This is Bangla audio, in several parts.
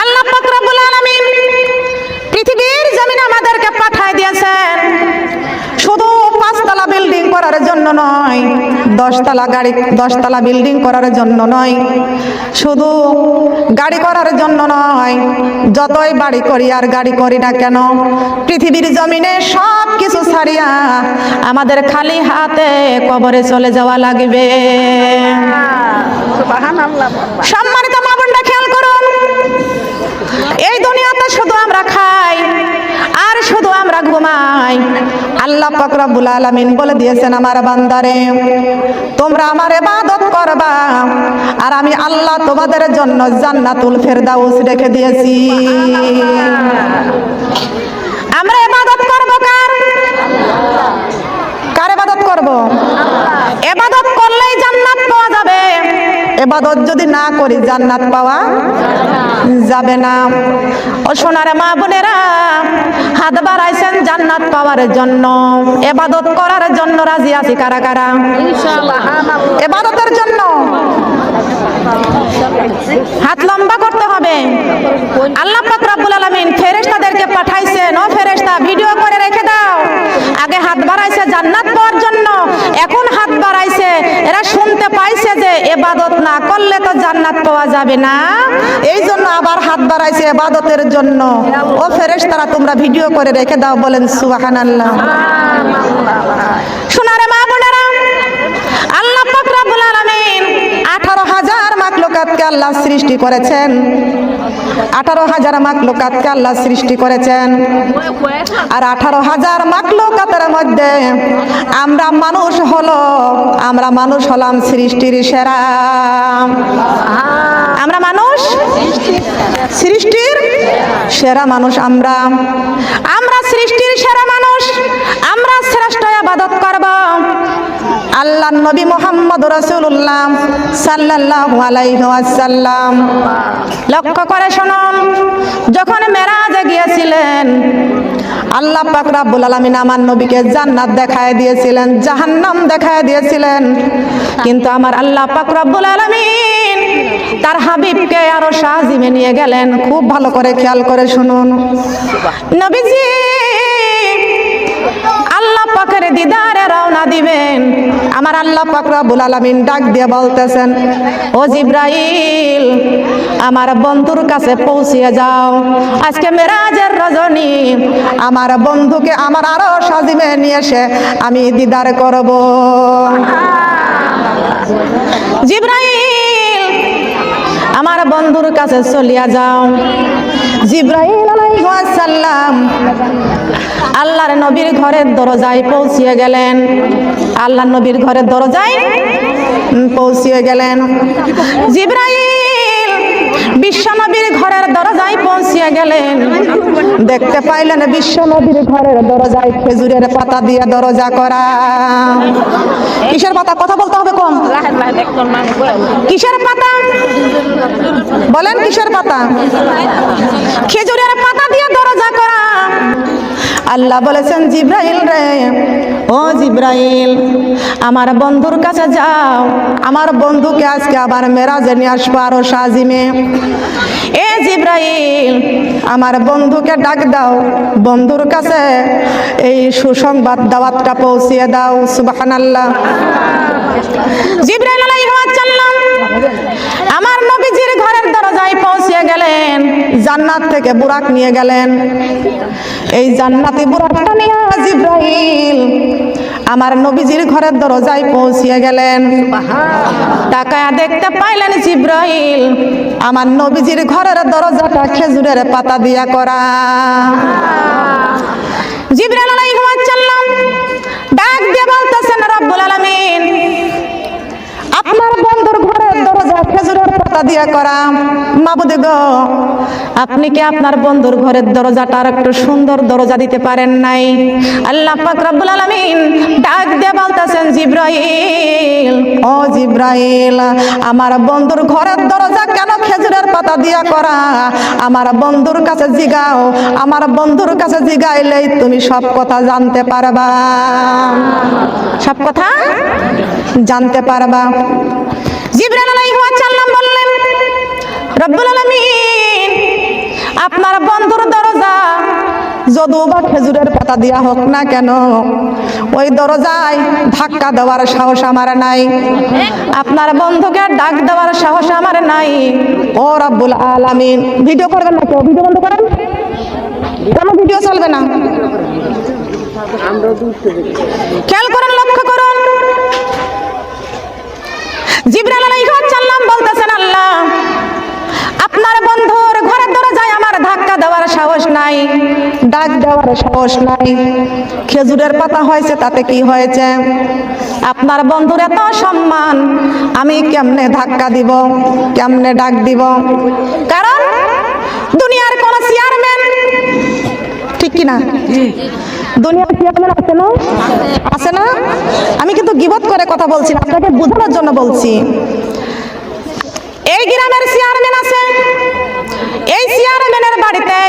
আল্লাহ পাক রব্বুল আলামিন পৃথিবীর জমিনে আমাদেরকে পাঠায় দিয়েছেন শুধু 5 তলা বিল্ডিং করার জন্য নয়, 10 তলা বিল্ডিং করার জন্য নয়, শুধু গাড়ি করার জন্য নয়। যতই বাড়ি করি আর গাড়ি করি না কেন, পৃথিবীর জমিনে সব কিছু ছাড়িয়া আমাদের খালি হাতে কবরে চলে যাওয়া লাগবে। সম্মানিত মা বোনরা খেয়াল করুন, এই দুনিয়াতে শুধু আমরা খাই আর শুধু আমরা ঘুমাই। আল্লাহ পাক রব্বুল আলামিন বলে দিয়েছেন, আমার বান্দারে তোমরা আমার ইবাদত করবা আর আমি আল্লাহ তোমাদের জন্য জান্নাতুল ফেরদাউস রেখে দিয়েছি। আমরা ইবাদত করব কার? কার ইবাদত করব? ইবাদত করলেই জান্নাত পাওয়া যাবে, ইবাদত যদি না করি জান্নাত পাওয়া যাবে না। ও সোনার মা বোনেরা, হাত বাড়াইছেন জান্নাত পাওয়ার জন্য, ইবাদত করার জন্য রাজি আছি কারা কারা? ইনশাআল্লাহ। ইবাদতের জন্য হাত লম্বা করতে হবে। আল্লাহ পাক রব্বুল আলামিন ফেরেশতাদেরকে পাঠাইছেন, ও ফেরেশতা ভিডিও করে রেখে দাও। আগে হাত বাড়াইছে জান্নাত পাওয়ার জন্য, এখন হাত বাড়াইছে এরা শুনতে পাইছে যে ইবাদত না করলে তো জান্নাত পাওয়া যাবে না, এই জন্য আবার হাত বাড়াইছে ইবাদতের জন্য। ও ফেরেশতারা তোমরা ভিডিও করে রেখে দাও, বলেন সুবহানাল্লাহ। সোনারে মা বোনেরা, আল্লাহ পাক রব্বুল আলামিন 18,000 মাখলুকাতকে আল্লাহ সৃষ্টি করেছেন। 18,000 মাখলুকাতকে আল্লাহ সৃষ্টি করেছেন, আর 18,000 মাখলুকাতের মধ্যে আমরা মানুষ হলাম সৃষ্টির সেরা। আমরা মানুষ সৃষ্টির সেরা মানুষ। আমরা সৃষ্টির সেরা মানুষ, আমরা শ্রেষ্ঠ ইবাদত করব আল্লাহর নবী মুহাম্মদ রাসূলুল্লাহ সাল্লাল্লাহু আলাইহি ওয়াসাল্লাম। লক্ষ্য করে শুনুন, যখন মেরাজে গিয়েছিলেন আল্লাহ পাক রব্বুল আলামিন আমার নবীকে জান্নাত দেখায় দিয়েছিলেন, জাহান্নাম দেখায় দিয়েছিলেন, কিন্তু আমার আল্লাহ পাক রব্বুল আলামিন তার হাবিবকে আরো শাহজিমে নিয়ে গেলেন। খুব ভালো করে খেয়াল করে শুনুন, নবীজি আল্লাহ পাকের দিদারে রওনা দিবেন, আমার আল্লাহ পাক রব্বুল আলামিন ডাক দিয়ে বলতেছেন, ও জিবরাইল আমার বন্ধুর কাছে পৌঁছিয়ে যাও, আজকে মেরাজের রজনী আমার বন্ধুকে আমার আরো শাহজিমে নিয়ে এসে আমি দিদার করব। জিবরাইল আমার বন্ধুর কাছে চলিয়া যাও। জিবরাইল আলাইহিস সালাম আল্লাহর নবীর ঘরের দরজায় পৌঁছিয়ে গেলেন। আল্লাহর নবীর ঘরের দরজায় পৌঁছিয়ে গেলেন। জিবরাইল বিশ্ব নবীর ঘরের দরজায় পৌঁছিয়ে গেলেন। দেখতে পাইলেন বিশ্ব নবীর ঘরের দরজায় খেজুরের পাতা দিয়ে দরজা করা। কিসের পাতা? কথা বলতে হবে কম। কিসের পাতা বলেন? কিসের পাতা? খেজুরের পাতা দিয়ে দরজা করা। আল্লাহ বলেছেন, জিবরাইল রে, ও জিবরাইল আমার বন্ধুর কাছে যাও, আমার বন্ধুকে আজকে আবার মেরাজে নিয়ে আসবো আরো শাহজিমে। এ জিবরাইল আমার বন্ধুকে ডাক দাও, বন্ধুর কাছে এই সুসংবাদ দাওয়াতটা পৌঁছিয়ে দাও। সুবহানাল্লাহ। জিবরাইল আলাইহিস সালাম আমার নবীজির ঘরের দরজায় পৌঁছে গেলেন, জান্নাত থেকে বুরাক নিয়ে গেলেন। এই জান্নাতি বুরাকটা নিয়ে জিবরাইল আমার নবীজির ঘরের দরজায় পৌঁছে গেলেন। তাকায়া দেখতে পাইলেন জিবরাইল আমার নবীজির ঘরের দরজাটা খেজুরের পাতা দিয়া করা। জিবরাইল আলাইহিস সালাম ডাক দিয়ে বলতেছেন, রব্বুল আলামিন আপনার বন্ধুর ঘরের দরজা খেজুরের পাতা দিয়া করা। মাবুদ গো, আপনি কি আপনার বন্ধুর ঘরের দরজাটা আর একটু সুন্দর দরজা দিতে পারেন নাই? আল্লাহ পাক রব্বুল আলামিন ডাক দিয়ে বলতেছেন, জিবরাইল ও জিবরাইল আমার বন্ধুর ঘরের দরজা কেন খেজুরের পাতা দিয়া করা? আমার বন্ধুর কাছে জিগাও, আমার বন্ধুর কাছে জিগাইলেই তুমি সব কথা জানতে পারবা, সব কথা জানতে পারবা। জিবরাইল আলাইহিস সালাম বললেন, রব্বুল আলামিন কদু বা খেজুরের পাতা দিয়া হোক না কেন, ওই দরজায় ধাক্কা দেওয়ার সাহস আমার নাই, আপনার বন্ধুকে ডাক দেওয়ার সাহস আমার নাই। ও রব্বুল আলামিন, ভিডিও করবেন না কেউ, ভিডিও বন্ধ করেন, কোনো ভিডিও চলবে না। খেয়াল করেন, লক্ষ্য করুন, জিবরাইল আলাইহিস সালাম বলতেছেন, আল্লাহ আপনার বন্ধুর ঘরের দরজায় আমার ধাক্কা দেওয়ার সাহস নাই, ডাক দেওয়ার সাহস নাই। খেজুরের পাতা হয়েছে তাতে কি হয়েছে? আপনার বন্ধুর এত সম্মান, আমি কেমনে ধাক্কা দিব, কেমনে ডাক দিব? কারণ দুনিয়ার কোন চেয়ারম্যান, ঠিক কিনা, দুনিয়ার চেয়ারম্যান আছে না? আছে না? আমি কিন্তু গীবত করে কথা বলছি না, আপনাকে বোঝানোর জন্য বলছি। এই গ্রামের চেয়ারম্যান আছে, এই চেয়ারম্যানের বাড়িতে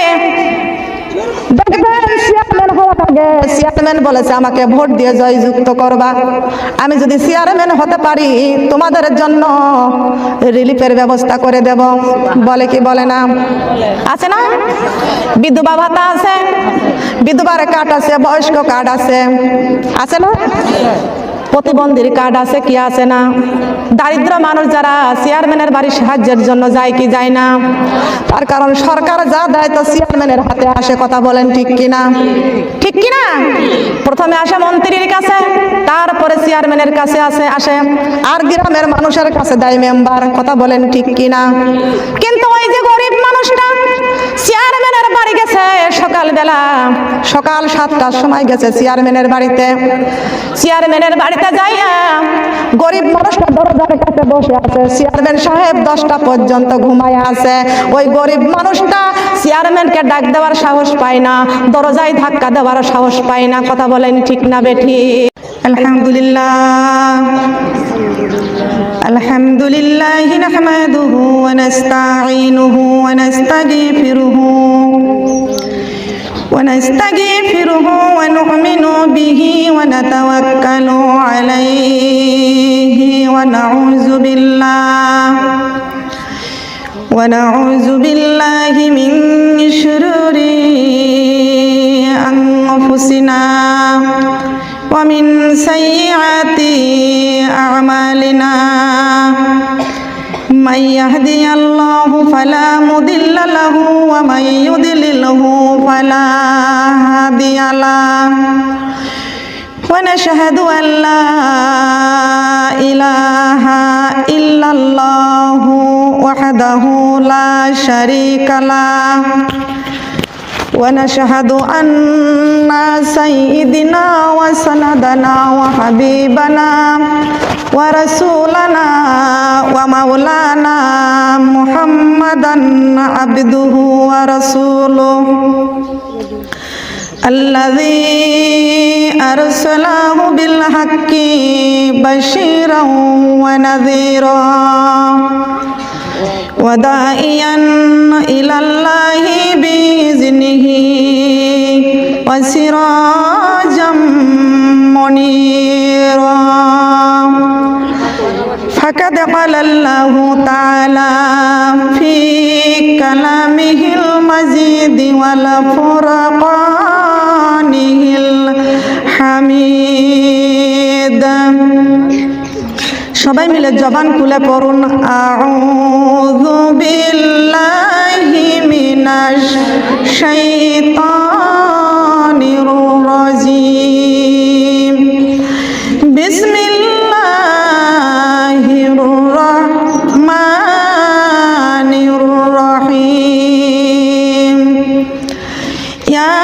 দেখবেন চেয়ারম্যান হওয়ার আগে চেয়ারম্যান বলেছে আমাকে ভোট দিয়ে জয়যুক্ত করবা, আমি যদি চেয়ারম্যান হতে পারি তোমাদের জন্য রিলিফের ব্যবস্থা করে দেব। বলে কি বলে না? আছে না? বিধবা ভাতা আছে, বিধবার কার্ড আছে, বয়স্ক কার্ড আছে, আছে না? প্রতিবন্ধীর কার্ড আছে, কি আছে না? দারিদ্র মানুষ যারা চেয়ারম্যানের বাড়ি সাহায্যের জন্য যায় কি যায় না? তার কারণ সরকার যা দেয় তো চেয়ারম্যানের হাতে আসে, কথা বলেন ঠিক কিনা? ঠিক কিনা? প্রথমে আসে মন্ত্রীর কাছে, তারপরে চেয়ারম্যানের কাছে আসে, আর গ্রামের মানুষের কাছে দেয় মেম্বার, কথা বলেন ঠিক কিনা? কিন্তু ওই যে গরিব মানুষটা চেয়ারম্যানের বাড়ি গেছে সকালবেলা, সকাল 7টার সময় গেছে চেয়ারম্যানের বাড়িতে, চেয়ারম্যানের বাড়িতে যাইয়া গরিব মানুষটা দরজার কাছে বসে আছে, চেয়ারম্যান সাহেব 10টা পর্যন্ত ঘুমায় আছে। ওই গরিব মানুষটা চেয়ারম্যানকে ডাক দেওয়ার সাহস পায় না, দরজায় ধাক্কা দেওয়ার সাহস পায় না, কথা বলেন ঠিক না বেঠি? আলহামদুলিল্লাহ, আলহামদুলিল্লাহ নাহমাদুহু ওয়া নাস্তাঈনুহু ওয়া নাস্তাগফিরুহু ونستغفره ونؤمن به ونتوكل عليه ونعوذ بالله من شرور أنفسنا ومن سيئات أعمالنا، من يهدي الله فلا مضل له ومن يضلله فلا هادي له، ونشهد أن لا إله إلا الله وحده لا شريك له، ونشهد أن سيدنا وسندنا وحبيبنا ورسولنا ومولانا محمدا عبده ورسوله الذي أرسله بالحق بشيرا ونذيرا وداعيا إلى الله بإذنه وسراجا منيرا. فقد قال الله تعالى في كلامه المجيد والفرقانه الحميد. সবাই মিলে জবান খুলে পড়ুন, আউযু বিল্লাহি মিনাশ শাইতানির রাজিম, বিসমিল্লাহির রাহমানির রাহিম। ইয়া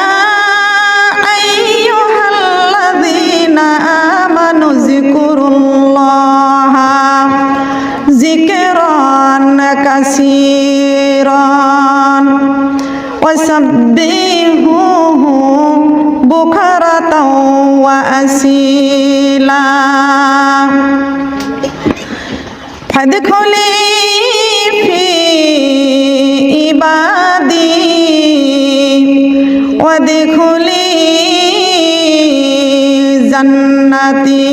আইয়ুহাল্লাযীনা আমানু যিকুরুল্লাহা যিকরান কাসীরান ওয়াসাব্বিহুহু বুকরাতাও ওয়া আসীলা। ফাদখুলি ফি ইবাদি ওয়াদখুলি জান্নাতি।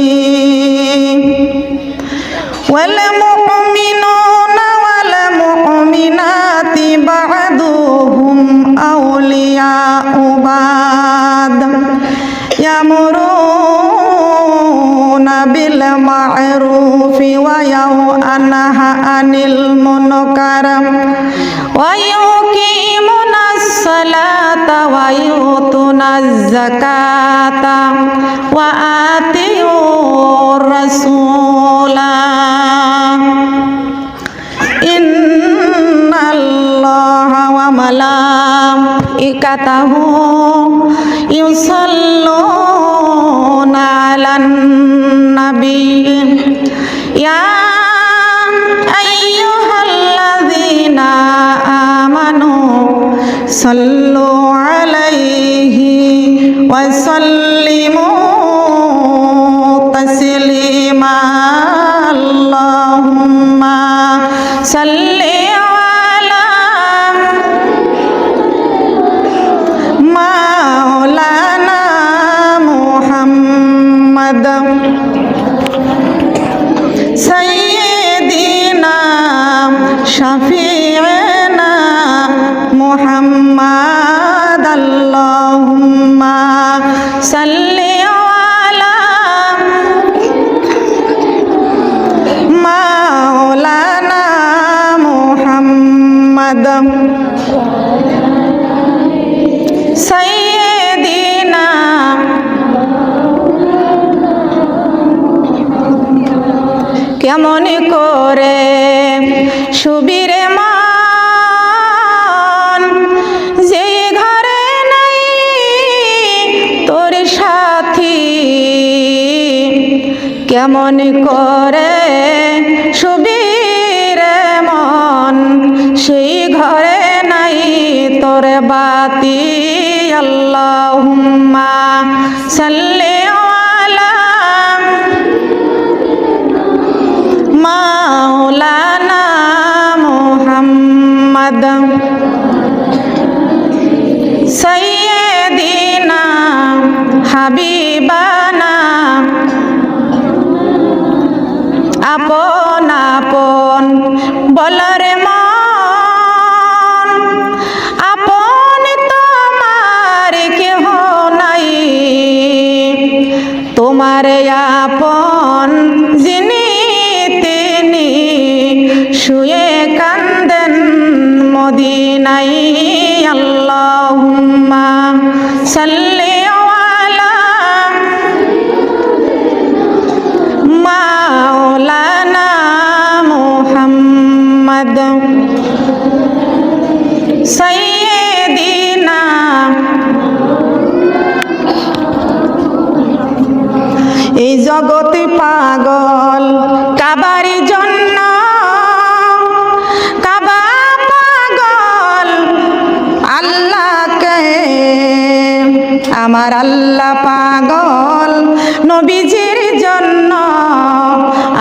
ওয়াল মুমিনুনা ওয়াল মুমিনাতি বা'দুহুম আউলিয়াউ বা'দ المعروف وينهى عن المنكر ويقيمون الصلاة ويؤتون الزكاة وآتوا الرسول إن الله وملائكته يصلون على النبي يا أيها الذين آمنوا صلوا عليه وسلموا تسليما اللهم صل على مولانا محمد سيدنا شفيعنا محمد اللهم صل على مولانا محمد سيدنا কেমন করে সুবীরে মান যে ঘরে নাই তোর সাথী কেমন করে সুবীরে মন সেই ঘরে নাই তোর বাতি আল্লাহুম্মা সাল্লি আলা মাওলানা মুহাম্মদ সাইয়্যিদিনা হাবিবানা আপন আপন বলরে মন আপন তোমার কেহ নাই তোমার আপন যিনি তিনি শুয়ে কান্দেন মদিনায় আল্লাহুম্মা সাল্লি আলা মাওলানা মুহাম্মদ সাইয়্যিদিনা এই জগৎ পাগল কাবার জন্য কাবা পাগল আল্লাহকে আমার আল্লাহ পাগল নবীজির জন্য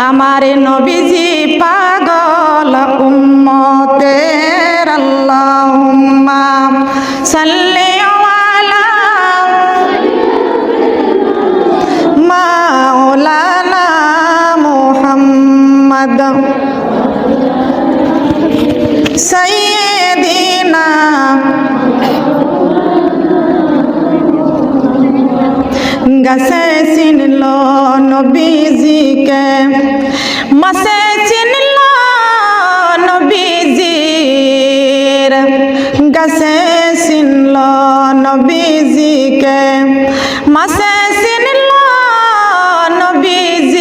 আমার নবীজি পাগল উম্মতের আল্লাহুম্মা সাল্লি আলা মাওলানা মুহাম্মদ সাইয়্যিদিনা গাছে চিনল নবীজিকে মাছে চিনল নবীজির গাছে চিনল নবীজিকে মাছে চিনল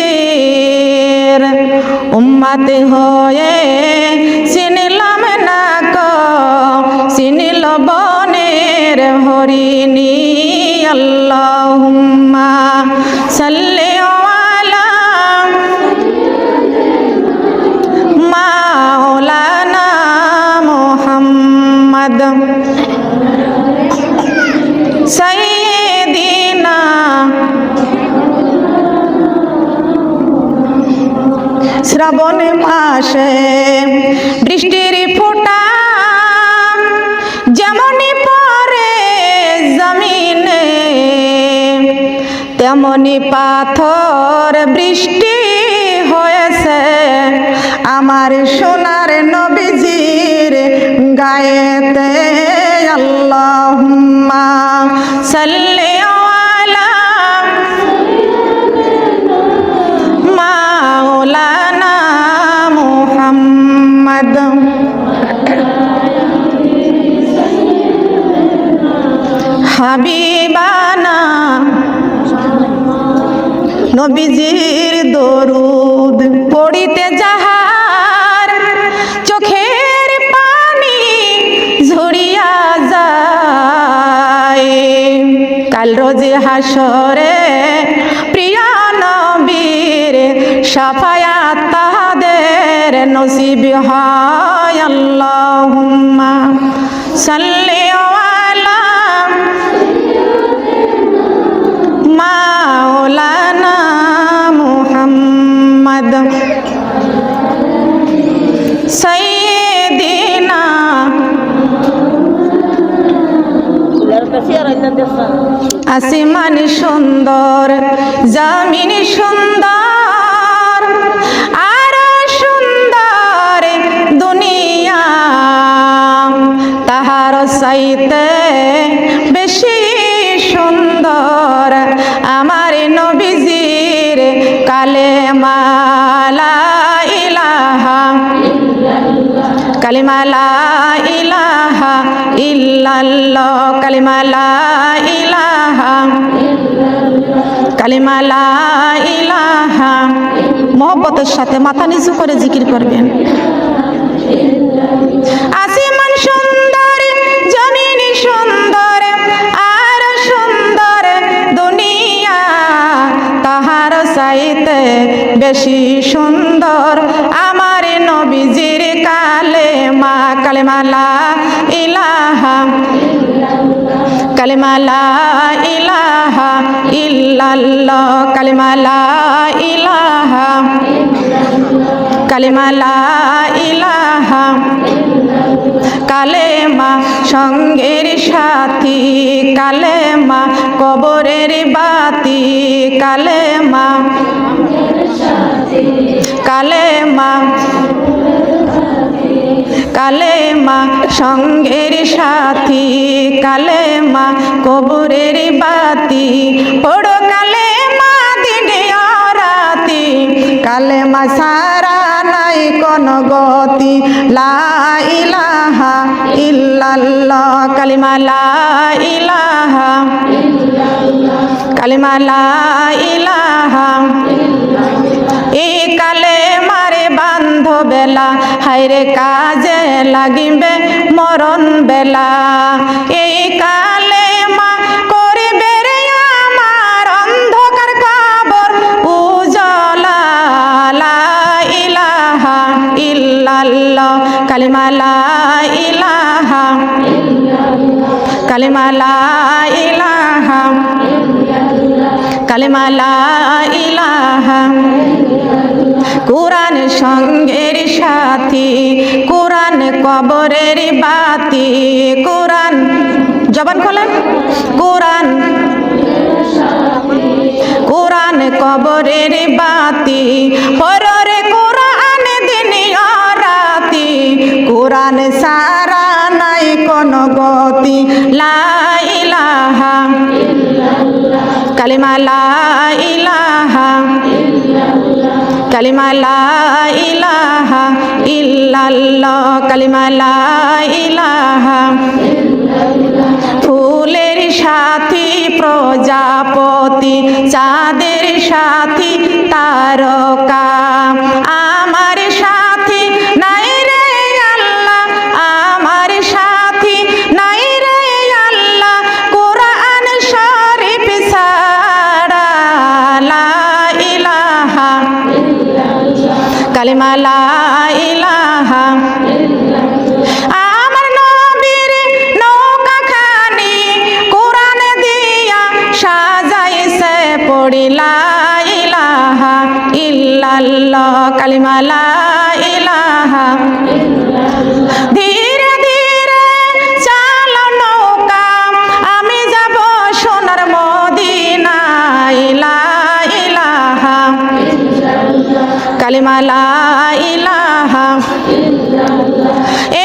নবীজির উম্মত হয়ে চিনলাম না কো চিনল বনের হরিণী আল্লাহুম্মা সাল্লি আলা মাওলানা মুহাম্মদ সাইয়্যিদিনা শ্রাবণ মাসে বৃষ্টির ফোঁটা যেমনি পড়ে জমিনে তেমনি পাথর বৃষ্টি হয়েছে আমার সোনার নবীজির গায়েতে আল্লাহুম্মা সাল্লি আলা হাবিবানা নবীজির দরুদ পড়িতে যাহার চোখের পানি ঝরিয়া যায় কাল রোজ হাসরে প্রিয় নবীর শাফায়াত তাহাদের নসিব হয় আল্লাহুম্মা সাল্লি আলা মাওলানা মুহাম্মদ সাইয়্যিদিনা আসমান সুন্দর জমিন সুন্দর আর সুন্দর দুনিয়া তাহার চাইতে বেশি সুন্দর আমার নবীজির কালেমা লা ইলাহা কালিমা লা ইলাহা ইল্লাল্লাহ কালিমা লা ইলাহা কালিমা লা ইলাহা মহব্বতের সাথে মাথা নিচু করে জিকির করবেন আসমান সুন্দর জমিন সুন্দর আর সুন্দর দুনিয়া তাহার চাইতে বেশি সুন্দর আমার নবীজির কালেমা কালেমা লা ইলাহা কালেমা লা ইলাহা ইল্লাল্লাহ কালেমা লা ইলাহা কালেমা লা ইলাহা কালেমা সঙ্গের সাথী কালেমা কবরের বাতি কালেমা কালেমা কালেমা সঙ্গের সাথী কালেমা কবরের বাতি পড়ো কালেমা দিনে রাতি কালেমা সারা নাই কোন গতি লা ইলাহা ইল্লাল্লাহ কালিমা লা ইলাহা কালিমা লা ইলাহা এই কালেমারে বান্ধ বেলা হায়রে কাজে লাগিবে মরণ বেলা এই কালেমা করবে রে আমার অন্ধকার কবর উজালা লা ইলাহা ইল্লাল্লাহ কালিমা লা ইলাহা কালিমা লা ইলাহা কালিমা লা ইলাহা কুরআন সঙ্গের সাথী কুরআন কবরের বাতি কুরআন জবান খোলেন কুরআন কুরআন কবরের বাতি পররে কুরআন দিন রাতি কুরআন সারা নাই কোন গতি লা ইলাহা কালিমা লা ইলাহা কালিমা লা ইলাহা ইল্লাল্লাহ কালিমা লা ইলাহা ফুলের সাথী প্রজাপতি চাঁদের সাথী তারকা আমার সাথী নাই রে আল্লাহ আমার সাথী নাই রে আল্লাহ কোরআন শরীফ ছাড়া লা ইলাহা কালিমা লা ইলাহা আমার নবীর নৌকা খানি কোরআন দিয়া সাজাইছে পড়ি লা ইলাহা ইল্লাল্লাহ কালিমা লা ইলাহা ধীরে ধীরে চালো নৌকা আমি যাব সোনার মদিনায় লা ইলাহা কালিমা লা ইলাহা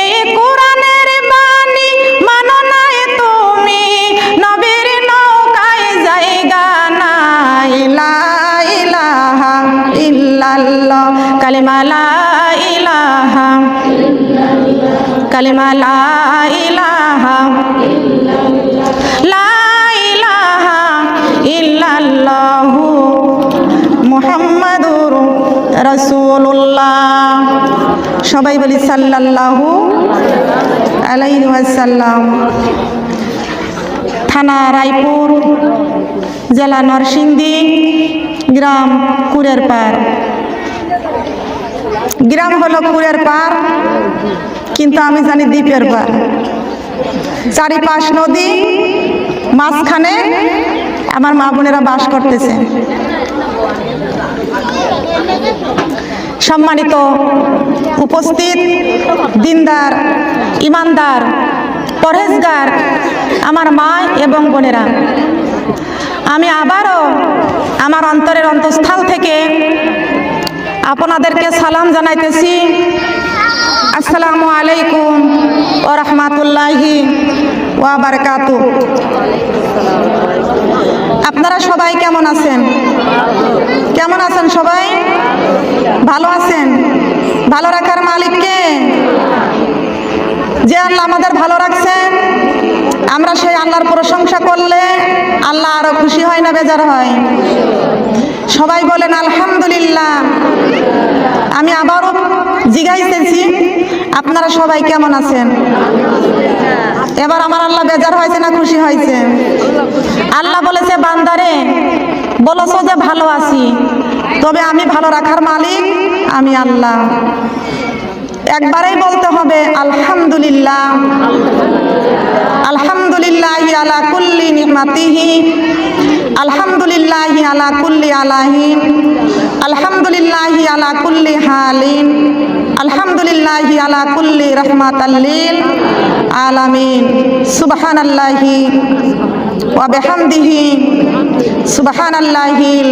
এই কোরআনের বাণী মানো নাই তুমি নবীর নৌকায় জায়গা নাই লা ইলাহা ইল্লাল্লাহ কালিমা লা ইলাহা কালিমা লা ইলাহা লা রাসূলুল্লাহ। সবাই বলি সাল্লাল্লাহু আলাইহি ওয়াসাল্লাম। থানা রায়পুর, জেলা নরসিংদী, গ্রাম কুড়ের পাড়। গ্রাম হলো কুড়ের পাড়, কিন্তু আমি জানি দ্বীপের পাড়। চারিপাশ নদী, মাঝখানে আমার মা বোনেরা বাস করতেছে। সম্মানিত উপস্থিত দিনদার, ইমানদার, পরহেজগার আমার মা এবং বোনেরা, আমি আবারও আমার অন্তরের অন্তঃস্থল থেকে আপনাদেরকে সালাম জানাইতেছি। আসসালামু আলাইকুম ওয়া রাহমাতুল্লাহি ওয়া বারাকাতুহু। আপনারা সবাই কেমন আছেন? কেমন আছেন সবাই? ভালো আছেন? ভালো রাখার মালিক কে? যে আল্লাহ আমাদের ভালো রাখছেন, আমরা সেই আল্লাহর প্রশংসা করলে আল্লাহ আরো খুশি হয় না বেজার হয়? সবাই বলেন আলহামদুলিল্লাহ। আমি আবারও জিজ্ঞাসা, আপনারা সবাই কেমন আছেন? এবার আমার আল্লাহ বেজার হয়েছে না খুশি হয়েছে? আল্লাহ বলেছে, বান্দারে বলেছো যে ভালো আছি, তবে আমি ভালো রাখার মালিক আমি আল্লাহ। একবারেই বলতে হবে আলহামদুলিল্লাহ। আলহামদুলিল্লাহি আলা কুল্লি নিমাতিহি, আলহামদুলিল্লাহি আলা কুল্লি আলাহিন, আলহামদুলিল্লাহি আলা কুল্লি হালিন, আলহামদুলিল্লাহি আলা কুল্লি রাহমাতাল লিল আলামিন। সুবহানাল্লাহি ওয়া বিহামদিহি সুবহানাল্লাহিল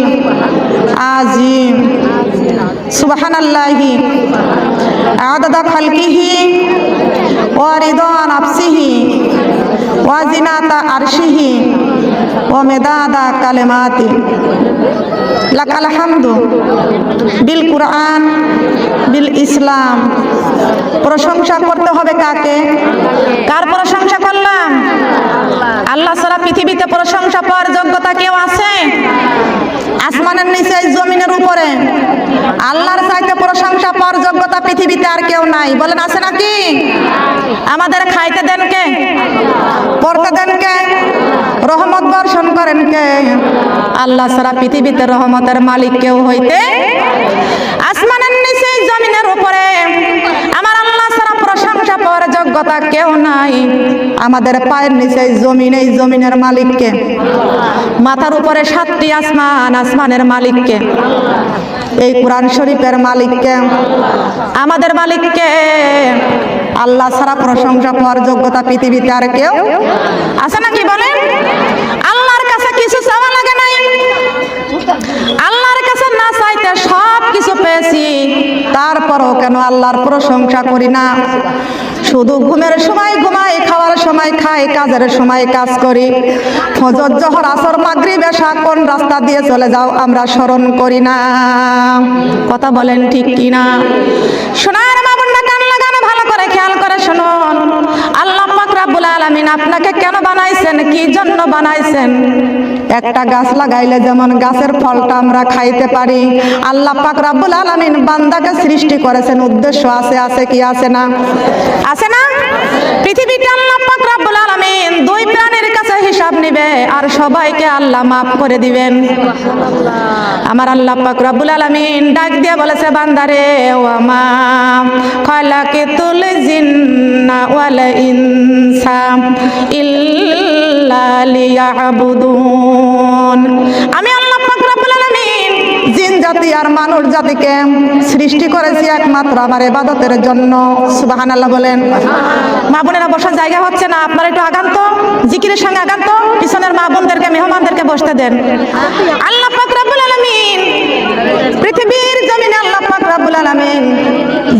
আযীম। সুবহানাল্লাহি আদাদা খালকিহি ওয়া রিদা নাফসিহি ওয়া জিনাতা আরশিহি ওয়া মিদাদা কালিমাতি। লাকাল হামদু বিল কুরআন বিল ইসলাম। প্রশংসা করতে হবে কাকে? কার প্রশংসা করলাম? আল্লাহ ছাড়া পৃথিবীতে প্রশংসা পাওয়ার যোগ্যতা কেউ আছে? আসমানের নিচে, জমিনের উপরে আল্লাহর চাইতে প্রশংসা পাওয়ার যোগ্যতা পৃথিবীতে আর কেউ নাই। বলেন আছে নাকি? আমাদের খাইতে দেন কে? পড়তে দেন কে? রহমত বর্ষণ করেন কে? আল্লাহ ছাড়া পৃথিবীতে রহমতের মালিক কেউ হইতে, আসমানের নিচে, জমিনের উপরে আমার আল্লাহ ছাড়া প্রশংসা পাওয়ার যোগ্যতা কেউ নাই। আমাদের পায়ের নিচে জমিন, এই জমিনের মালিককে। মাথার উপরে 7টি আসমান, আসমানের মালিককে। এই কোরআন শরীফের মালিককে, আমাদের মালিককে। আল্লাহ ছাড়া প্রশংসা পাওয়ার যোগ্যতা পৃথিবীতে আর কেউ আছে নাকি? বলেন। আল্লাহর কাছে কিছু চাওয়া লাগে নাই। আল্লাহর কাছে না চাইতে সব কিছু পেয়েছি, তারপরও কেন আল্লাহর প্রশংসা করি না? শুধু ঘুমের সময় ঘুমাই, খাওয়ার সময় খাই, কাজের সময় কাজ করি। ফজর, জোহর, আসর, মাগরিব, এশা কোন রাস্তা দিয়ে চলে যাও আমরা স্মরণ করি না। কথা বলেন ঠিক কি না? সোনার মা বোনরা কান লাগানো ভালো করে খেয়াল করে শুনুন। আল্লাহ পাক রব্বুল আলামিন আপনাকে কেন বানাইছেন, কি জন্য বানাইছেন? একটা গাছ লাগাইলে যেমন গাছের ফলটা আমরা খাইতে পারি, আল্লাহ পাক রব্বুল আলামিন বান্দাকে সৃষ্টি করেছেন উদ্দেশ্য আছে। আছে কি আছে না? আছে না? পৃথিবীতে আল্লাহ পাক রব্বুল আলামিন 2 প্রাণীর কাছে হিসাব নেবে, আর সবাইকে আল্লাহ মাফ করে দিবেন। আমার আল্লাহ পাক রব্বুল আলামিন ডাক দিয়ে বলেছে, বান্দারে ওয়া মা খালাকাতুল জিন্না ওয়াল ইনসা ইল্লা লিয়াবুদুন। আমি আল্লাহ পাক রব্বুল আলামিন জিন জাতি আর মানুষ জাতিকে সৃষ্টি করেছি একমাত্র আমার ইবাদতের জন্য। সুবহানাল্লাহ বলেন। মা বোনেরা বসার জায়গা হচ্ছে না, আপনারা একটু আগান তো, জিকিরের সঙ্গে আগান তো। পিছনের মা বোনদেরকে, মেহমানদেরকে বসতে দেন। আল্লাহ পাক রব্বুল আলামিন পৃথিবীর জমিনে আল্লাহ পাক রব্বুল আলামিন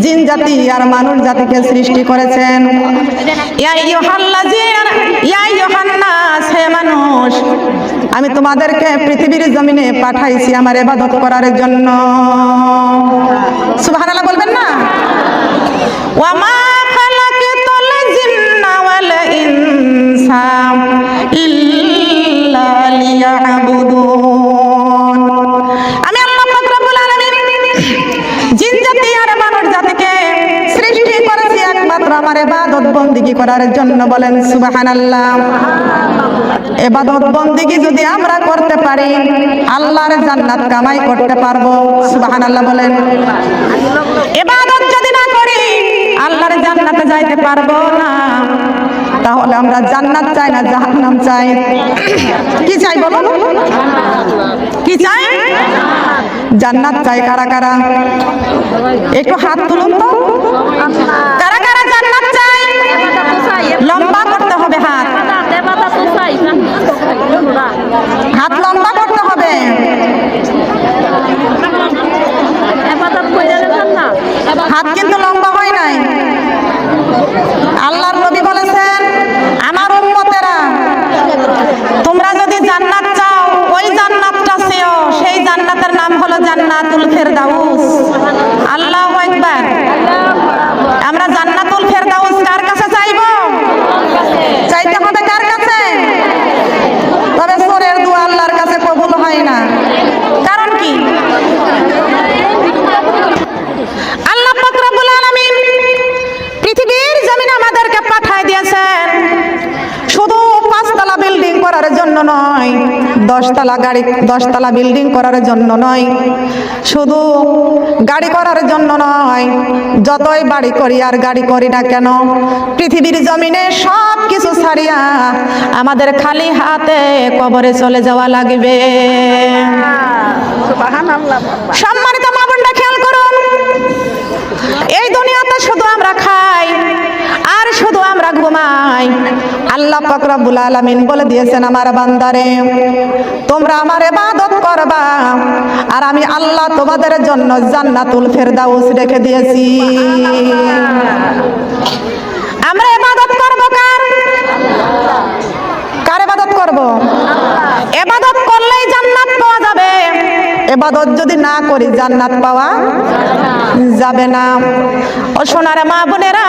জিন জাতি আর মানুষ জাতিকে সৃষ্টি করেছেন। ইয়া আইয়ুহাল্লাযীনা, ইয়া আইয়ুহান নাস, হে মানুষ, আমি তোমাদেরকে পৃথিবীর জমিনে পাঠাইছি আমার ইবাদত করার জন্য। সুবহানাল্লাহ বলবেন না? ওয়া মা খালাকাতুল জিন্না ওয়াল ইনসা ইল্লা লিয়াবুদুন। আমি আল্লাহ পাক রব্বুল আলামিন বন্দিগি করার জন্য, বলেন সুবহানাল্লাহ। ইবাদত বন্দিগি যদি আমরা করতে পারি আল্লাহর জান্নাত কামাই করতে পারবো, সুবহানাল্লাহ বলেন। ইবাদত যদি না করি আল্লাহর জান্নাতে যাইতে পারবো না। তাহলে আমরা জান্নাত চাই না জাহান্নাম চাই? কি চাই বলুন? কি চাই? জান্নাত চাই। কারা কারা একটু হাত তুলুন তো। কারা কারা জান্নাত চাই? লম্বা করতে হবে হাত, হাত লম্বা করতে হবে। হাত কিন্তু লম্বা হয় নাই। আল্লাহর নবী বলেছেন, আমার উম্মতেরা তোমরা যদি জান্নাত চাও ওই জান্নাতটা চেও, সেই জান্নাতের নাম হলো জান্নাতুল ফেরদাউস। আল্লাহু আকবার। আমরা জান্নাতুল ফেরদাউস কার কাছে চাইবো? চাইতে হবে কার কাছে? তবে সরের দোয়া আল্লাহর কাছে কবুল হয় না। কারণ কি? আল্লাহ পাক রব্বুল আলামিন পৃথিবীর জমিনে আমাদেরকে পাঠায় দিয়েছেন শুধু 5 তলা বিল্ডিং করার জন্য নয়, 10 তলা বিল্ডিং করার জন্য নয়, শুধু গাড়ি করার জন্য নয়। যতই বাড়ি করি আর গাড়ি করি না কেন, পৃথিবীর জমিনে সব কিছু ছাড়িয়া আমাদের খালি হাতে কবরে চলে যাওয়া লাগবে। সম্মানিত মা বোনরা খেয়াল করুন, এই দুনিয়াতে শুধু আমরা খাই আর শুধু আমরা ঘুমাই। আল্লাহ পাক রব্বুল আলামিন বলে দিয়েছেন, আমার বান্দারে তোমরা আমার ইবাদত করবা আর আমি আল্লাহ তোমাদের জন্য জান্নাতুল ফেরদাউস রেখে দিয়েছি। আমরা ইবাদত করব কার? কার ইবাদত করব? ইবাদত করলেই জান্নাত পাওয়া যাবে। ইবাদত যদি না করি জান্নাত পাওয়া যাবে না। ও সোনার মা বোনেরা,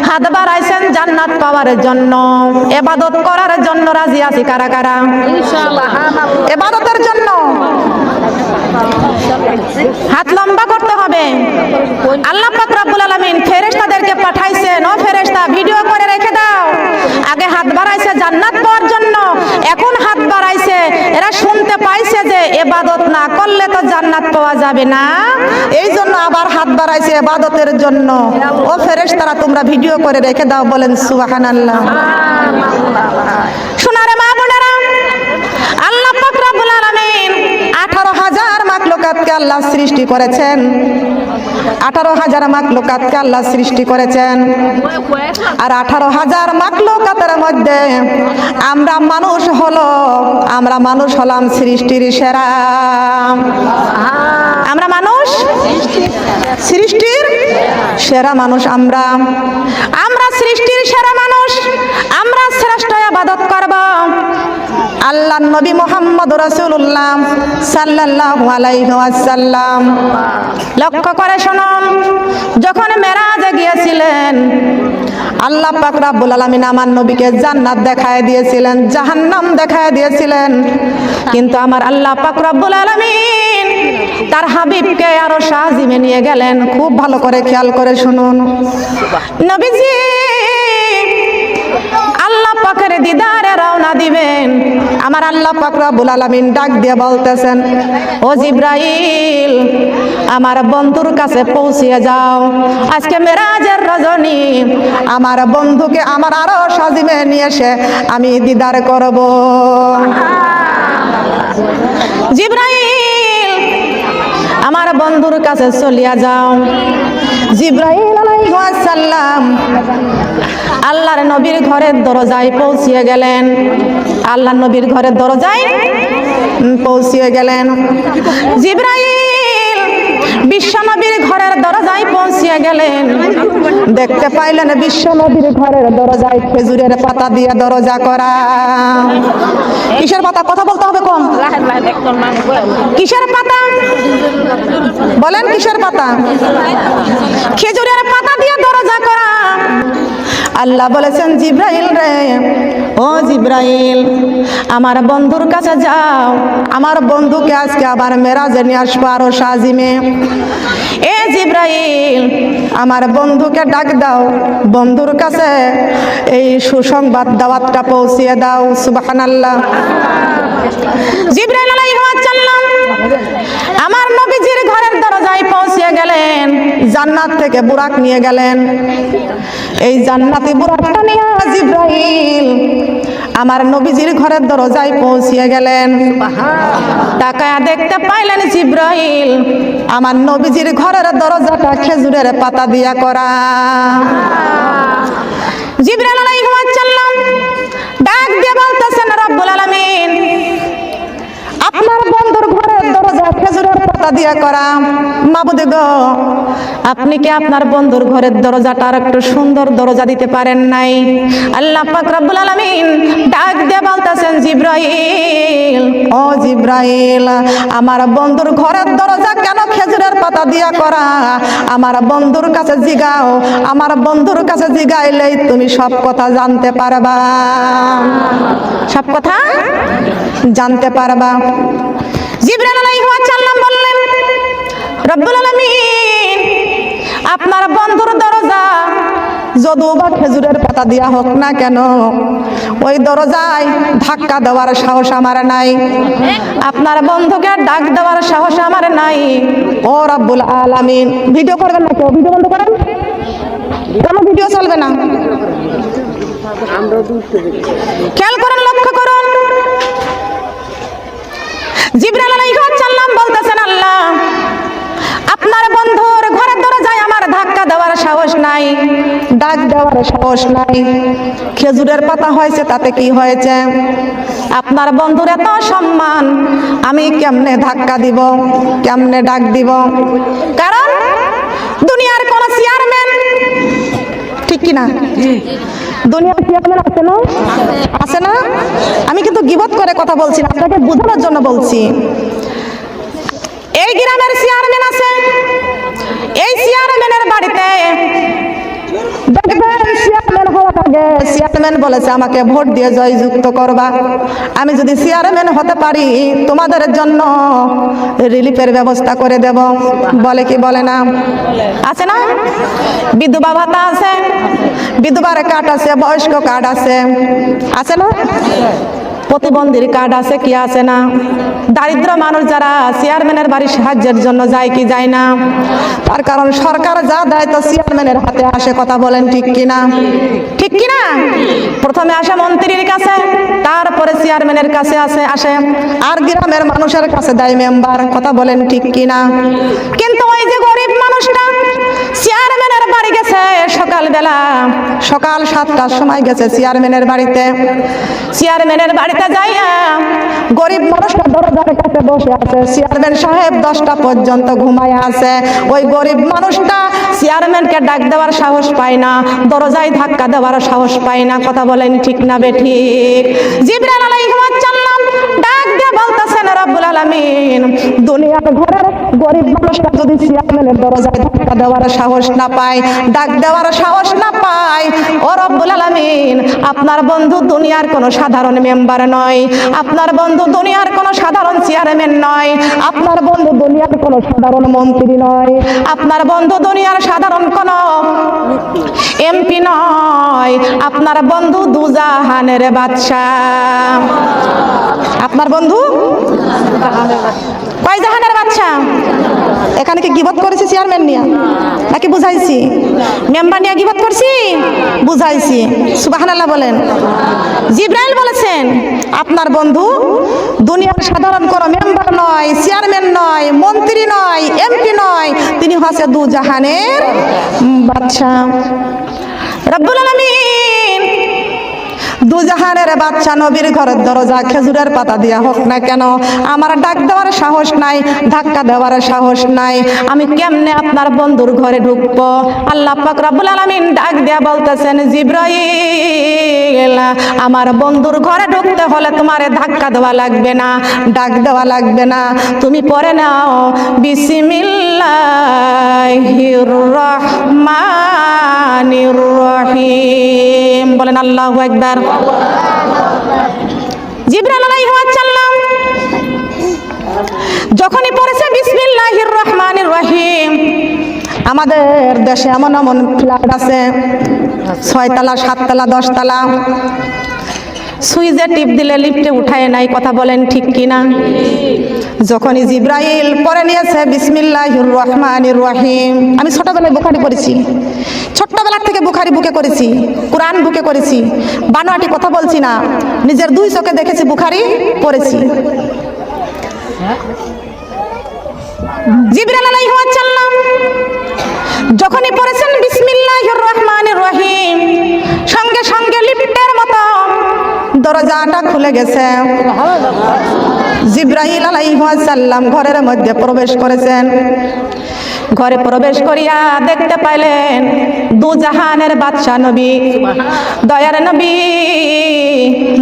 হাত বাড়াইছেন জান্নাত পাওয়ার জন্য, ইবাদত করার জন্য রাজি আছি কারা কারা? ইনশাআল্লাহ। ইবাদতের জন্য হাত লম্বা করতে হবে। আল্লাহ পাক রব্বুল আলামিন ফেরেশতাদেরকে পাঠাইছেন, ও ফেরেশতা ভিডিও করে রেখে দাও। আগে হাত বাড়াইছে জান্নাত পাওয়ার জন্য, এখন হাত বাড়াইছে এরা শুনতে পাইছে যে ইবাদত না করলে তো জান্নাত পাওয়া যাবে না, এই জন্য আবার হাত বাড়াইছে ইবাদতের জন্য। ও ফেরেশতারা তোমরা ভিডিও করে রেখে দাও, বলেন সুবহানাল্লাহ। সোনারে মা বোনেরা, আল্লাহ পাক রব্বুল আলামিন 18,000 মাখলুকাতকে আল্লাহ সৃষ্টি করেছেন। 18,000 মাখলুকাতকে আল্লাহ সৃষ্টি করেছেন। আর 18,000 মাখলুকাতের মধ্যে আমরা মানুষ হলাম সৃষ্টির সেরা। আমরা মানুষ সৃষ্টির সেরা মানুষ। আমরা সৃষ্টির সেরা মানুষ। আমরা শ্রেষ্ঠ ইবাদত করব আল্লাহর নবী মুহাম্মদ রাসূলুল্লাহ সাল্লাল্লাহু আলাইহি ওয়াসাল্লাম। লক্ষ্য করে শুনুন, যখন মেরাজে গিয়েছিলেন আল্লাহ পাক রব্বুল আলামিন আমার নবীকে জান্নাত দেখায় দিয়েছিলেন, জাহান্নাম দেখায় দিয়েছিলেন, কিন্তু আমার আল্লাহ পাক রব্বুল আলামিন তার হাবিবকে আরো শাহজিমে নিয়ে গেলেন। খুব ভালো করে খেয়াল করে শুনুন, নবীজি আল্লাহ পাকের দিদারে রওনা দিবেন। আমার আল্লাহ পাক রব্বুল আলামিন ডাক দিয়ে বলতেছেন, ও জিবরাইল আমার বন্ধুর কাছে পৌঁছিয়ে যাও, আজকে মেরাজের রজনী আমার বন্ধুকে আমার আরো শাহজিমে নিয়ে এসে আমি দিদার করব। জিবরাইল আমার বন্ধুর কাছে চলিয়া যাও। জিবরাইল আলাইহিস সালাম আল্লাহর নবীর ঘরের দরজায় পৌঁছিয়ে গেলেন। আল্লাহর নবীর ঘরের দরজায় পৌঁছিয়ে গেলেন। জিবরাইল বিশ্বনবীর ঘরের দরজায় পৌঁছিয়ে গেলেন। দেখতে পাইলেন বিশ্বনবীর ঘরের দরজায় খেজুরের পাতা দিয়ে দরজা করা। কিসের পাতা? কথা বলতে হবে কম। কিসের পাতা বলেন? কিসের পাতা? খেজুরের পাতা দিয়ে দরজা করা। আল্লাহ বলেছেন জিব্রাইল রে, ও জিব্রাইল আমার বন্ধুর কাছে যাও, আমার বন্ধুকে আজকে আবার মেরাজে নিয়ে আসবো আরো সাজিমে। এ জিব্রাইল আমার বন্ধুকে ডাক দাও, বন্ধুর কাছে এই সুসংবাদ দাওয়াতটা পৌঁছিয়ে দাও। সুবহানাল্লাহ। জিব্রাইল আলাইহিস সালাম আমার নবীজির ঘরের দরজায় পৌঁছে গেলেন, জান্নাত থেকে বুরাক নিয়ে গেলেন। এই জান্নাতি বুরাকটা নিয়ে জিব্রাইল আমার নবীজির ঘরের দরজায় পৌঁছে গেলেন। তাকায়া দেখতে পাইলেন জিব্রাইল আমার নবীজির ঘরের দরজাটা খেজুরের পাতা দিয়া করা। জিব্রাইল আলাইহিস সালাম ডাক দিয়ে বলতেছেন, রব্বুল আলামিন আপনার বন্ধুর ঘরের দরজা খেজুরের পাতা দিয়া করা, মাবুদ গো আপনি কি আপনার বন্ধুর ঘরের দরজাটা আর একটু সুন্দর দরজা দিতে পারেন নাই? আল্লাহ পাক রব্বুল আলামিন ডাক দিয়ে বলতেছেন, জিব্রাইল ও জিব্রাইল আমার বন্ধুর ঘরের দরজা কেন খেজুরের পাতা দিয়া করা? আমার বন্ধুর কাছে জিগাও, আমার বন্ধুর কাছে জিগাইলেই তুমি সব কথা জানতে পারবা, সব কথা জানতে পারবা। জিবরাইল আলাইহিস সালাম বললেন, রব্বুল আলামিন আপনার বন্ধুর দরজা যদিও বা খেজুরের পাতা দিয়া হোক না কেন, ওই দরজায় ধাক্কা দেওয়ার সাহস আমার নাই, আপনার বন্ধুকে ডাক দেওয়ার সাহস আমার নাই। ও রব্বুল আলামিন, ভিডিও করবেন না, কেউ ভিডিও বন্ধ করেন, কোনো ভিডিও চলবে না, খেয়াল করেন, লক্ষ্য করুন। জিবরাইল আলাইহিস সালাম বলতেছেন, আল্লাহ আপনার বন্ধুর ঘরের দরজায় আমার ধাক্কা দেওয়ার সাহস নাই, ডাক দেওয়ার সাহস নাই। খেজুরের পাতা হয়েছে তাতে কি হয়েছে? আপনার বন্ধুর এত সম্মান, আমি কেমনে ধাক্কা দিব, কেমনে ডাক দিব? কারণ দুনিয়ার কোন চেয়ারম্যান, ঠিক কিনা, দুনিয়ার চেয়ারম্যান আছে না, আছে না? আমি কিন্তু গীবত করে কথা বলছি না, আপনাকে বোঝানোর জন্য বলছি। এই গ্রামের চেয়ারম্যান আছে, এই চেয়ারম্যানের বাড়িতে দেখবেন চেয়ারম্যান হওয়ার আগে চেয়ারম্যান বলেছে আমাকে ভোট দিয়ে জয়যুক্ত করবা, আমি যদি চেয়ারম্যান হতে পারি তোমাদের জন্য রিলিফের ব্যবস্থা করে দেব, বলে কি বলে না? আছে না? বিধবা ভাতা আছে, বিধবার কার্ড আছে, বয়স্ক কার্ড আছে, আছে না? প্রতিবন্ধীর কার্ড আছে, কি আছে না? দারিদ্র মানুষ যারা চেয়ারম্যানের বাড়ি সাহায্যের জন্য যায় কি যায় না? তার কারণ সরকার যা দেয় তো চেয়ারম্যানের হাতে আসে, কথা বলেন ঠিক কিনা, ঠিক কিনা? প্রথমে আসে মন্ত্রীর কাছে, তারপরে চেয়ারম্যানের কাছে আসে, আর গ্রামের মানুষের কাছে দেয় মেম্বার, কথা বলেন ঠিক কিনা? কিন্তু ওই যে গরিব মানুষটা চেয়ারম্যানের বাড়ি গেছে সকালবেলা, সকাল 7টার সময় গেছে চেয়ারম্যানের বাড়িতে, চেয়ারম্যানের বাড়িতে যাইয়া গরিব মানুষটা দরজার কাছে বসে আছে, চেয়ারম্যান সাহেব 10টা পর্যন্ত ঘুমায় আছে। ওই গরিব মানুষটা চেয়ারম্যানকে ডাক দেওয়ার সাহস পায় না, দরজায় ধাক্কা দেওয়ার সাহস পায় না, কথা বলেন ঠিক না বেঠিক? জিবরাইল আলাইহিস সালাম ডাক দিয়ে বলতেছেন, রব্বুল আলামিন দুনিয়ার ঘরের গরিব মানুষটা যদি চেয়ারম্যানের দরজায় ধাক্কা দেওয়ার সাহস না পায়, ডাক দেওয়ার সাহস না পায়, ও রব্বুল আলামিন আপনার বন্ধু দুনিয়ার কোনো সাধারণ মেম্বার নয়, আপনার বন্ধু দুনিয়ার কোনো সাধারণ চেয়ারম্যান নয়, আপনার বন্ধু দুনিয়ার কোনো সাধারণ মন্ত্রী নয়, আপনার বন্ধু দুনিয়ার সাধারণ কোনো এমপি নয়, আপনার বন্ধু দুজাহানের বাদশা। আপনার বন্ধু কয় জাহানের বাদশা? এখানে কি গীবত করেছি চেয়ারম্যান নিয়ে নাকি বুঝাইছি? মেম্বার নিয়ে গীবত করছি, বুঝাইছি। সুবহানাল্লাহ বলেন। জিবরাইল বলেছেন আপনার বন্ধু দুনিয়ার সাধারণ কোনো মেম্বার নয়, চেয়ারম্যান নয়, মন্ত্রী নয়, এমপি নয়, তিনি হচ্ছে দুজাহানের বাদশা। রব্বুল আলামিন দুজাহানের বাদশা নবীর ঘরের দরজা খেজুরের পাতা দিয়া হোক না কেন, আমার ডাক দেওয়ার সাহস নাই, ধাক্কা দেওয়ার সাহস নাই, আমি কেমনে আপনার বন্ধুর ঘরে ঢুকবো? আল্লাহ পাক রব্বুল আলামিন ডাক দিয়া বলতেছেন, জিবরাইল, আমার বন্ধুর ঘরে ঢুকতে হলে তোমারে ধাক্কা দেওয়া লাগবে না, ডাক দেওয়া লাগবে না, তুমি পড়ে নাও বিসমিল্লাহির রহমানির রহিম। বলেন আল্লাহু আকবার। জিবরাইল আলাইহিস সালাম যখনই পড়েছে বিসমিল্লাহির রহমানির রহিম, আমাদের দেশে এমন এমন ফ্ল্যাট আছে 6 তলা 7 তলা 10 তলা, সুইচে টিপ দিলে লিফটে উঠায় নাই, কথা বলেন ঠিক কিনা? যখনই জিবরাইল পড়ে নিয়েছে বিসমিল্লাহির রহমানির রহিম, আমি ছোটবেলায় বুখারি পড়েছি, ছোট্টবেলা থেকে বুখারি বুকে করেছি, কোরআন বুকে করেছি, বানোয়াটি কথা বলছি না, নিজের 2 চোখে দেখেছি, বুখারি পড়েছি। জিবরাইল আলাইহিস সালাম যখনই পড়েছেন বিসমিল্লাহির রহমানির রহিম, সঙ্গে সঙ্গে লিফটের মতো দরজাটা খুলে গেছে। জিবরাইল আলাইহিস সালাম ঘরের মধ্যে প্রবেশ করেছেন। ঘরে প্রবেশ করিয়া দেখতে পাইলেন দুজাহানের বাদশা নবী, দয়ার নবী,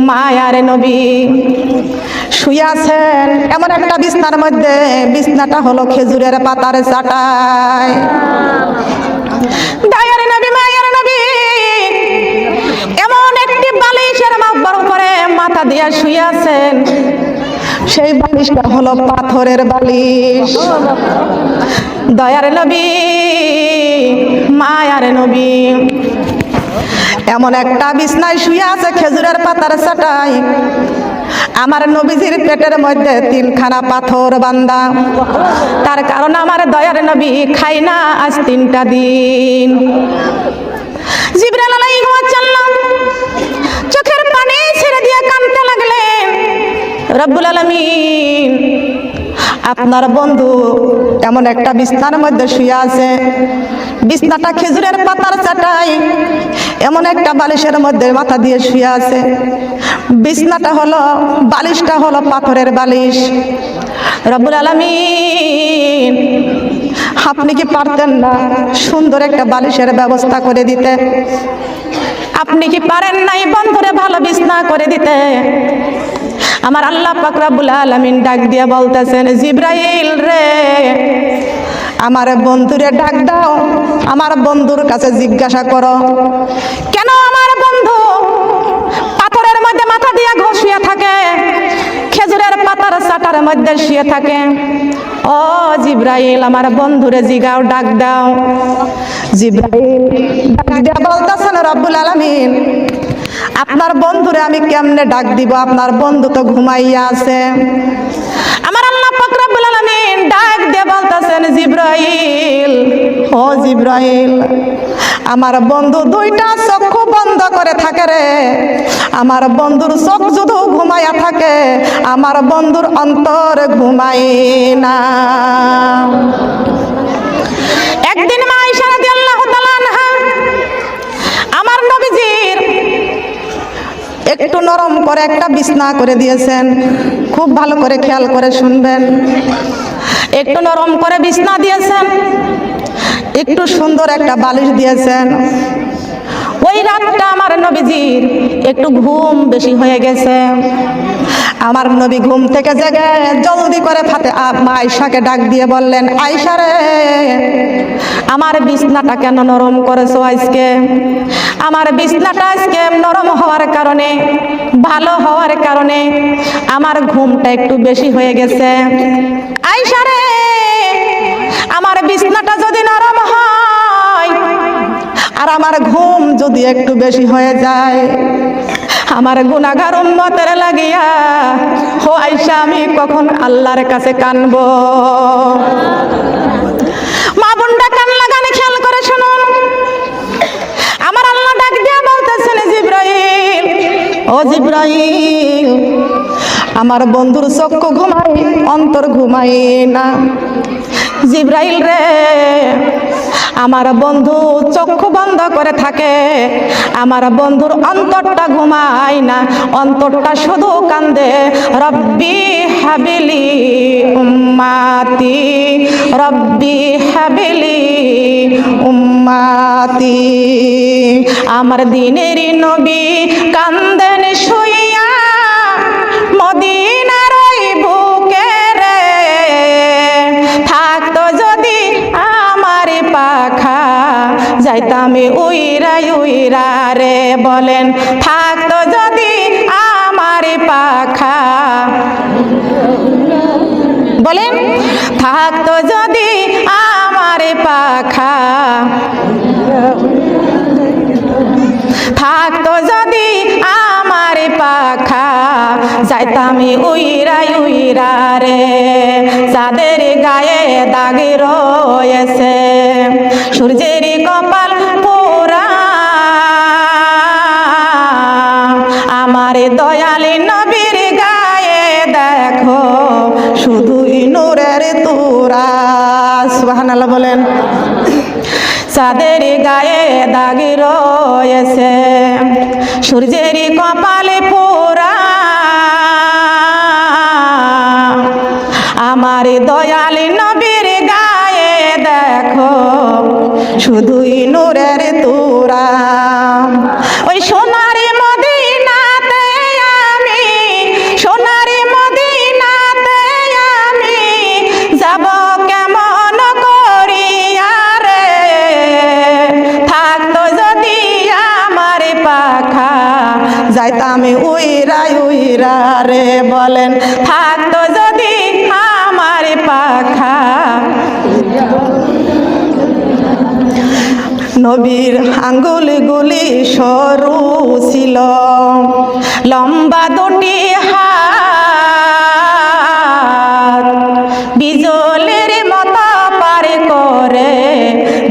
মায়ার নবী শুয়ে আছেন এমন একটা বিছনার মধ্যে, বিছনাটা হলো খেজুরের পাতার চাটাই। দয়ার নবী, মায়ার নবী এমন একটি বালিশের উপরে মাথা দিয়া শুয়ে আছেন, সেই বালিশটা হলো পাথরের বালিশ। দয়ার নবী, মায়ার নবী এমন একটা বিছনায় শুয়ে আছে খেজুরের পাতার চাটাই। আমার নবীজির পেটের মধ্যে 3খানা পাথর বান্দা, তার কারণ আমার দয়ার নবী খাই না আজ 3টা দিন। জিবরাইল আলাইহিস সালাম চোখের পানি ছেড়ে দিয়ে কাঁদতে লাগলেন, রব্বুল আলামিন আপনার বন্ধু এমন একটা বিছনার মধ্যে শুয়ে আছে, বিছনাটা খেজুরের পাতার চাটাই, এমন একটা বালিশের মধ্যে মাথা দিয়ে শুয়ে আছে, বিছনাটা হলো, বালিশটা হলো পাথরের বালিশ। রব্বুল আলামিন আপনি কি পারতেন না সুন্দর একটা বালিশের ব্যবস্থা করে দিতে? আপনি কি পারেন নাই বন্ধুরে ভালো বিছনা করে দিতে? আমার আল্লাহ পাক রব্বুল আলামিন ডাক দিয়ে বলতেছেন, জিবরাইল রে, আমার বন্ধুরে ডাক দাও, আমার বন্ধুর কাছে জিজ্ঞাসা করো কেন আমার বন্ধু পাথরের মধ্যে মাথা দিয়া ঘষিয়ে থাকে, খেজুরের পাতার চাটার মধ্যে শুয়ে থাকে। ও জিবরাইল, আমার বন্ধুরে জিগাও, ডাক দাও। জিবরাইল ডাক দিয়া বলতেছেন, রব্বুল আলামিন আপনার বন্ধুরে আমি কেমনে ডাক দিব? আপনার বন্ধু তো ঘুমাইয়া আছে। আমার আল্লাহ পাক রব্বুল আলামিন ডাক দিয়ে বলতেছেন, জিবরাইল, ও জিবরাইল, আমার বন্ধু 2টা চক্ষু বন্ধ করে থাকে রে, আমার বন্ধুর চোখ যদি ঘুমাইয়া থাকে, আমার বন্ধুর অন্তর ঘুমায় না। একদিন মা আয়েশা রাদিয়াল্লাহু তাআলা আনহা আমার নবীজির একটু নরম করে একটা বিছনা করে দিয়েছেন, খুব ভালো করে খেয়াল করে শুনবেন। একটু নরম করে বিছনা দিয়েছেন, একটু সুন্দর একটা বালিশ দিয়েছেন। ওই রাতটা আমার নবীজির একটু ঘুম বেশি হয়ে গেছে। আমার নবী ঘুম থেকে জেগে জলদি করে মা আয়েশাকে ডাক দিয়ে বললেন, আয়েশা রে, আমার বিছনাটা কেন নরম করেছো আজকে? আমার বিছনাটা আজকে নরম হওয়ার কারণে, ভালো হওয়ার কারণে আমার ঘুমটা একটু বেশি হয়ে গেছে। আয়েশা রে, আমার বিছনাটা যদি নরম হয় আর আমার ঘুম যদি একটু বেশি হয়ে যায়, আমার গুনাহগার উম্মতের লাগিয়া ও আয়েশা আমি কখন আল্লাহর কাছে কানবো? মা বোনরা কান লাগানে খেয়াল করে শুনুন। আমার আল্লাহ ডাক দিয়া বলতেছেন, জিবরাইল, ও জিবরাইল, আমার বন্ধুর চক্ষু ঘুমায়, অন্তর ঘুমায় না। জিব্রাইল রে, আমার বন্ধু চক্ষু বন্ধ করে থাকে, আমার বন্ধুর অন্তরটা ঘুমায় না, অন্তরটা শুধু কান্দে, রব্বি হাবিলি উম্মাতি, রব্বি হাবিলি উম্মাতি। আমার দিনের নবী কান্দেন শুইয়া মদিনার ওই বুকে রে, থাকতো যদি আমার পাখা যাইতাম উইরা উইরা রে, বলেন থাকতো যদি আমার পাখা, বলেন থাকতো যদি আমার পাখা, থাকতো যদি আমার পাখা যাইতাম উইরা উইরা রে। যাদের গায়ে দাগ রয়েছে সূর্যের কপাল পোড়া, আমার দয়াল নবীর গায়ে দেখো শুধুই নূরের তোরা। সুবহানাল্লাহ বলেন। যাদের গায়ে দাগ রয়েছে সূর্যের কপালে পোড়া, আমার দয়াল নবীর গায়ে দেখো শুধুই নূরের তোরা। ওই সোনার মদিনাতে আমি, সোনার মদিনাতে আমি যাব কেমন করিয়া রে, থাকতো যদি আমার পাখা যাইতাম উইরা উইরা রে, বলেন থাকতো যদি আমার পাখা। নবীর আঙ্গুলগুলি সরু ছিল, লম্বা দুটি হাত, বিজলির মতো পার করে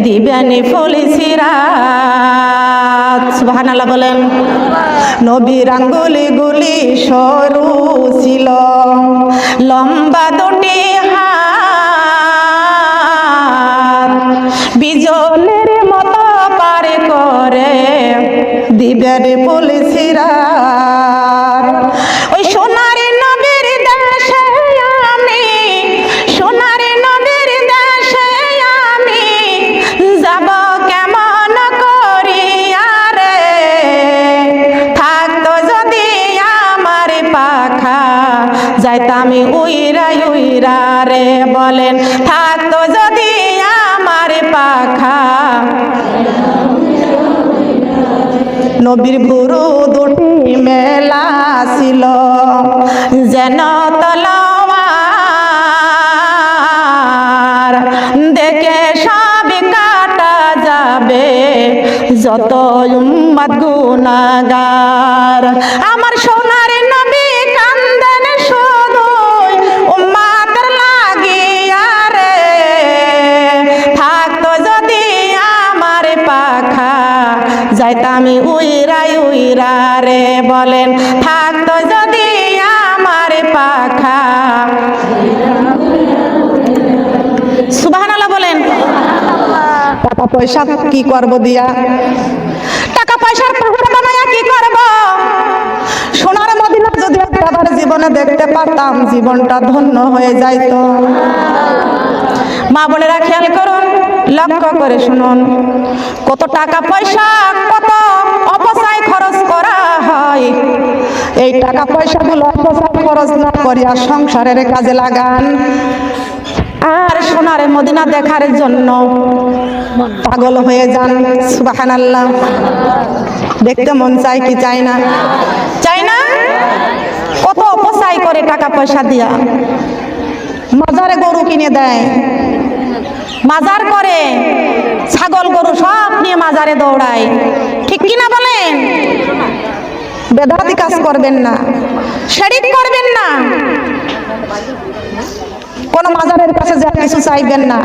দিবেন ফুল সিরাত। সুবহানাল্লাহ বলেন। নবীর আঙ্গুলগুলি সরু ছিল, লম্বা দুটি হাত, বিজলির মতো পার করে দিবেন ফুল সিরাত। ওই সোনার নবীর দেশে আমি, সোনার নবীর দেশে আমি যাব কেমন করিয়া রে, থাকতো যদি আমার পাখা যাইতাম উইরা উইরা রে, বলেন থাকতো যদি আমার পাখা। নবীর ভুরু দুটি মেলা ছিল যেন তলোয়ার, দেখে সব কাটা যাবে যত উম্মত গুনাহগার। আমার সোনার নবী কান্দেন শুধুই উম্মতের লাগিয়া রে, থাকতো যদি আমার পাখা যাইতাম উইরা উইরা রে, বলেন থাকতো যদি আমার পাখা। সুবহানাল্লাহ বলেন। টাকা পয়সা কি করব দিয়া, টাকা পয়সার পাহাড় বানায়া কি করব, সোনার মদিনা যদি একবার জীবনে দেখতে পারতাম জীবনটা ধন্য হয়ে যাইতো। মা বোনেরা খেয়াল করুন, লক্ষ্য করে শুনুন, কত টাকা পয়সা কত অপচয় খরচ করা হয়। এই টাকা পয়সাগুলো অপচয় খরচ না করিয়া সংসারের কাজে লাগান, আর সোনার মদিনা দেখার জন্য পাগল হয়ে যান। সুবহানাল্লাহ। দেখতে মন চায় কি চায় না? চায় না? কত অপচয় করে টাকা পয়সা দিয়া, মাজারে গরু কিনে দেয়, মাজার করে, ছাগল গরু সব নিয়ে মাজারে দৌড়ায়, ঠিক কিনা বলেন? বেদাতি কাজ করবেন না, শিরক করবেন না, কোন মাজারের কাছে যা কিছু চাইবেন না।